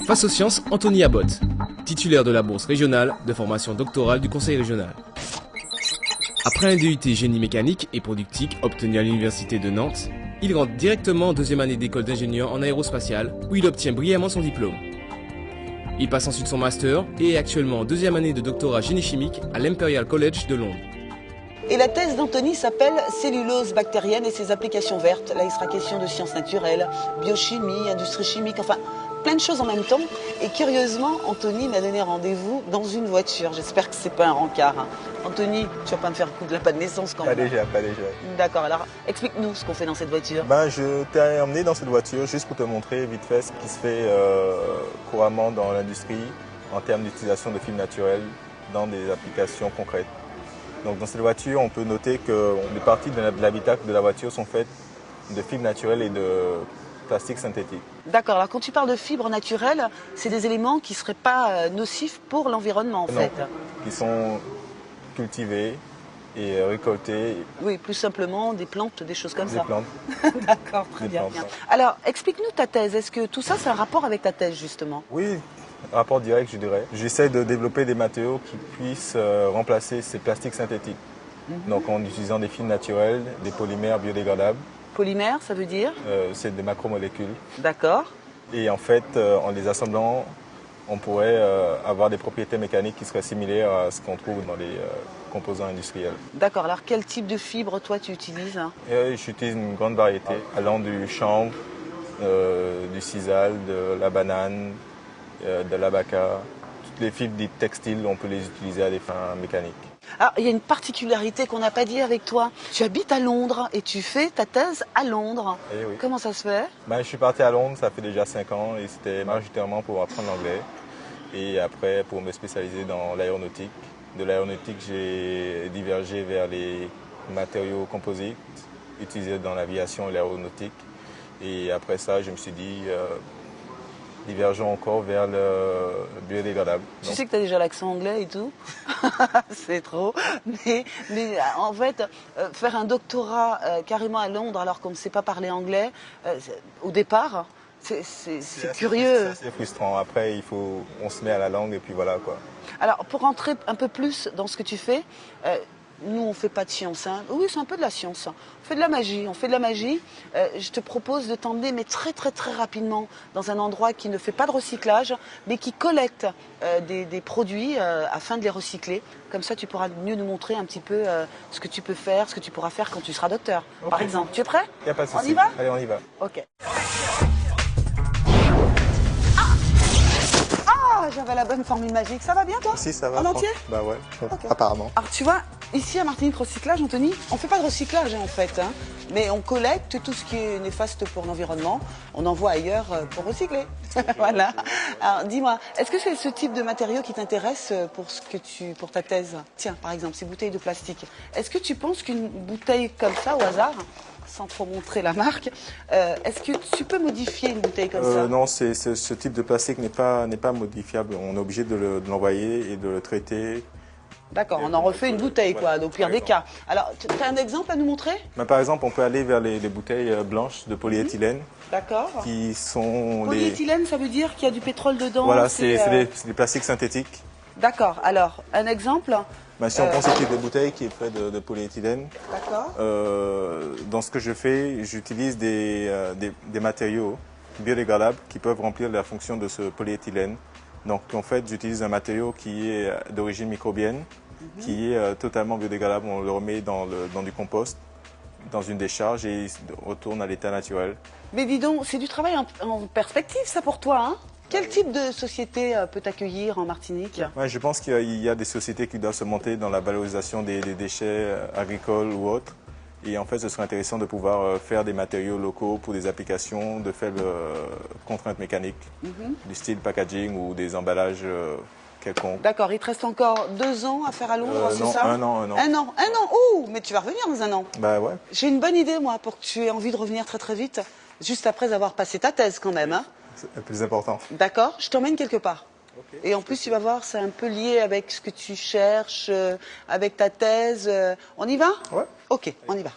Face aux sciences, Anthony Abbott, titulaire de la bourse régionale de formation doctorale du Conseil régional. Après un DUT génie mécanique et productique obtenu à l'université de Nantes, il rentre directement en deuxième année d'école d'ingénieur en aérospatiale où il obtient brillamment son diplôme. Il passe ensuite son master et est actuellement en deuxième année de doctorat génie chimique à l'Imperial College de Londres. Et la thèse d'Anthony s'appelle « Cellulose bactérienne et ses applications vertes ». Là, il sera question de sciences naturelles, biochimie, industrie chimique, enfin, plein de choses en même temps. Et curieusement, Anthony m'a donné rendez-vous dans une voiture. J'espère que c'est pas un rencard. Hein. Anthony, tu vas pas me faire coup de la pas de naissance quand même. Pas déjà. D'accord, alors explique-nous ce qu'on fait dans cette voiture. Je t'ai emmené dans cette voiture juste pour te montrer vite fait ce qui se fait couramment dans l'industrie en termes d'utilisation de fibres naturelles dans des applications concrètes. Donc dans cette voiture, on peut noter que les parties de l'habitacle de la voiture sont faites de fibres naturelles et de plastique synthétique. D'accord, alors quand tu parles de fibres naturelles, c'est des éléments qui ne seraient pas nocifs pour l'environnement en fait. Qui sont cultivés et récoltés. Oui, plus simplement des plantes, des choses comme ça. Des plantes. D'accord, très bien. Alors, explique-nous ta thèse. Est-ce que tout ça, c'est un rapport avec ta thèse justement? Oui. Rapport direct, je dirais. J'essaie de développer des matériaux qui puissent remplacer ces plastiques synthétiques. Donc en utilisant des fibres naturelles, des polymères biodégradables. Polymères, ça veut dire? C'est des macromolécules. D'accord. Et en fait, en les assemblant, on pourrait avoir des propriétés mécaniques qui seraient similaires à ce qu'on trouve dans les composants industriels. D'accord. Alors quel type de fibre, toi, tu utilises? J'utilise une grande variété, allant du chanvre, du sisal, de la banane, de l'abaca. Toutes les fibres dites textiles, on peut les utiliser à des fins mécaniques. Alors, il y a une particularité qu'on n'a pas dit avec toi. Tu habites à Londres et tu fais ta thèse à Londres. Eh oui. Comment ça se fait? Je suis parti à Londres, ça fait déjà 5 ans et c'était majoritairement pour apprendre l'anglais et après pour me spécialiser dans l'aéronautique. De l'aéronautique, j'ai divergé vers les matériaux composites utilisés dans l'aviation et l'aéronautique. Et après ça, je me suis dit, divergeons encore vers le biodégradable. Tu sais que tu as déjà l'accent anglais et tout. C'est trop. Mais en fait, faire un doctorat carrément à Londres alors qu'on ne sait pas parler anglais, au départ, c'est curieux. C'est assez frustrant. Après, on se met à la langue et puis voilà quoi. Alors, pour rentrer un peu plus dans ce que tu fais, nous, on ne fait pas de science. Hein. Oui, c'est un peu de la science. On fait de la magie. Je te propose de t'emmener, mais très, très, très rapidement, dans un endroit qui ne fait pas de recyclage, mais qui collecte des produits afin de les recycler. Comme ça, tu pourras mieux nous montrer un petit peu ce que tu peux faire, ce que tu pourras faire quand tu seras docteur, par exemple. Tu es prêt? Il n'y a pas de souci. On y va? Allez, on y va. Ok. J'avais la bonne formule magique. Ça va bien, toi? Si, ça va. En entier? Bah ouais, okay. Apparemment. Alors, tu vois, ici à Martinique Recyclage, Anthony, on ne fait pas de recyclage, en fait. Hein, mais on collecte tout ce qui est néfaste pour l'environnement. On envoie ailleurs pour recycler. Voilà. Alors, dis-moi, est-ce que c'est ce type de matériau qui t'intéresse pour ta thèse? Tiens, par exemple, ces bouteilles de plastique. Est-ce que tu penses qu'une bouteille comme ça, au hasard, sans trop montrer la marque, est-ce que tu peux modifier une bouteille comme ça? Non, ce type de plastique n'est pas modifiable. On est obligé de l'envoyer et de le traiter. D'accord, on en refait une bouteille, quoi, au pire des cas. Alors, tu as un exemple à nous montrer? Par exemple, on peut aller vers les bouteilles blanches de polyéthylène. D'accord. Qui sont polyéthylène, ça veut dire qu'il y a du pétrole dedans? Voilà, c'est des plastiques synthétiques. D'accord, alors, un exemple? Si on pense au type de bouteille qui est fait de polyéthylène, dans ce que je fais, j'utilise des matériaux biodégradables qui peuvent remplir la fonction de ce polyéthylène. Donc en fait, j'utilise un matériau qui est d'origine microbienne, qui est totalement biodégradable. On le remet dans du compost, dans une décharge et il retourne à l'état naturel. Mais dis donc, c'est du travail en perspective ça pour toi, hein? Quel type de société peut t'accueillir en Martinique? Je pense qu'il y a des sociétés qui doivent se monter dans la valorisation des déchets agricoles ou autres. Et en fait, ce serait intéressant de pouvoir faire des matériaux locaux pour des applications de faibles contraintes mécaniques, du style packaging ou des emballages quelconques. D'accord, il te reste encore 2 ans à faire à Londres, c'est ça? Un an. Ouh, mais tu vas revenir dans 1 an. Bah ouais. J'ai une bonne idée, moi, pour que tu aies envie de revenir très très vite, juste après avoir passé ta thèse quand même. Hein. C'est le plus important. D'accord, je t'emmène quelque part. Okay. Et en plus, tu vas voir, c'est un peu lié avec ce que tu cherches, avec ta thèse. On y va? Ouais. Ok, on y va.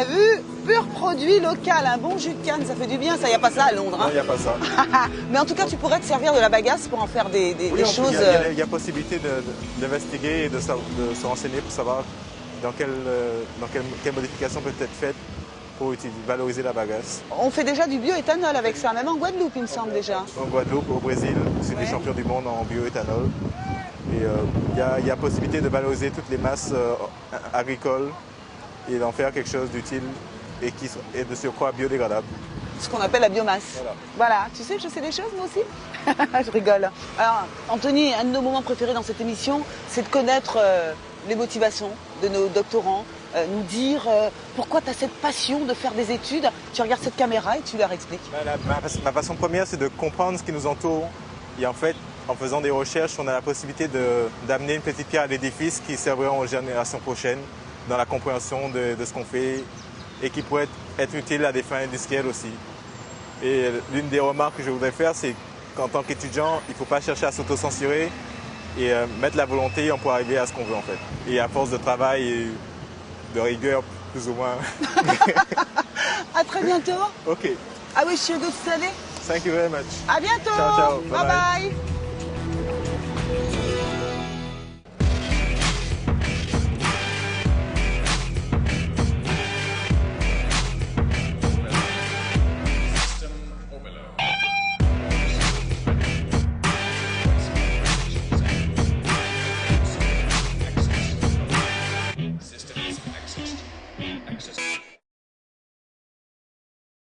t'as vu? Pur produit local, un bon jus de canne, ça fait du bien, ça, y a pas ça à Londres. Hein. Non, il n'y a pas ça. Mais en tout cas, tu pourrais te servir de la bagasse pour en faire des choses... Il y a possibilité d'investiguer et de se renseigner pour savoir dans quelle modification peut être faite pour valoriser la bagasse. On fait déjà du bioéthanol avec ça, même en Guadeloupe, il me semble déjà. En Guadeloupe, au Brésil, c'est des champions du monde en bioéthanol. Et il y a possibilité de valoriser toutes les masses agricoles et d'en faire quelque chose d'utile et de surcroît biodégradable. Ce qu'on appelle la biomasse. Voilà. Tu sais que je sais des choses, moi aussi. Je rigole. Alors, Anthony, un de nos moments préférés dans cette émission, c'est de connaître les motivations de nos doctorants, nous dire pourquoi tu as cette passion de faire des études. Tu regardes cette caméra et tu leur expliques. Ma passion première, c'est de comprendre ce qui nous entoure. Et en fait, en faisant des recherches, on a la possibilité d'amener une petite pierre à l'édifice qui servira aux générations prochaines dans la compréhension de ce qu'on fait et qui pourrait être utile à des fins industrielles aussi. Et l'une des remarques que je voudrais faire, c'est qu'en tant qu'étudiant, il ne faut pas chercher à s'auto-censurer et mettre la volonté, on peut arriver à ce qu'on veut en fait. Et à force de travail et de rigueur, plus ou moins. À très bientôt. OK. I wish you good study. Thank you very much. À bientôt. Ciao, ciao. Bye bye.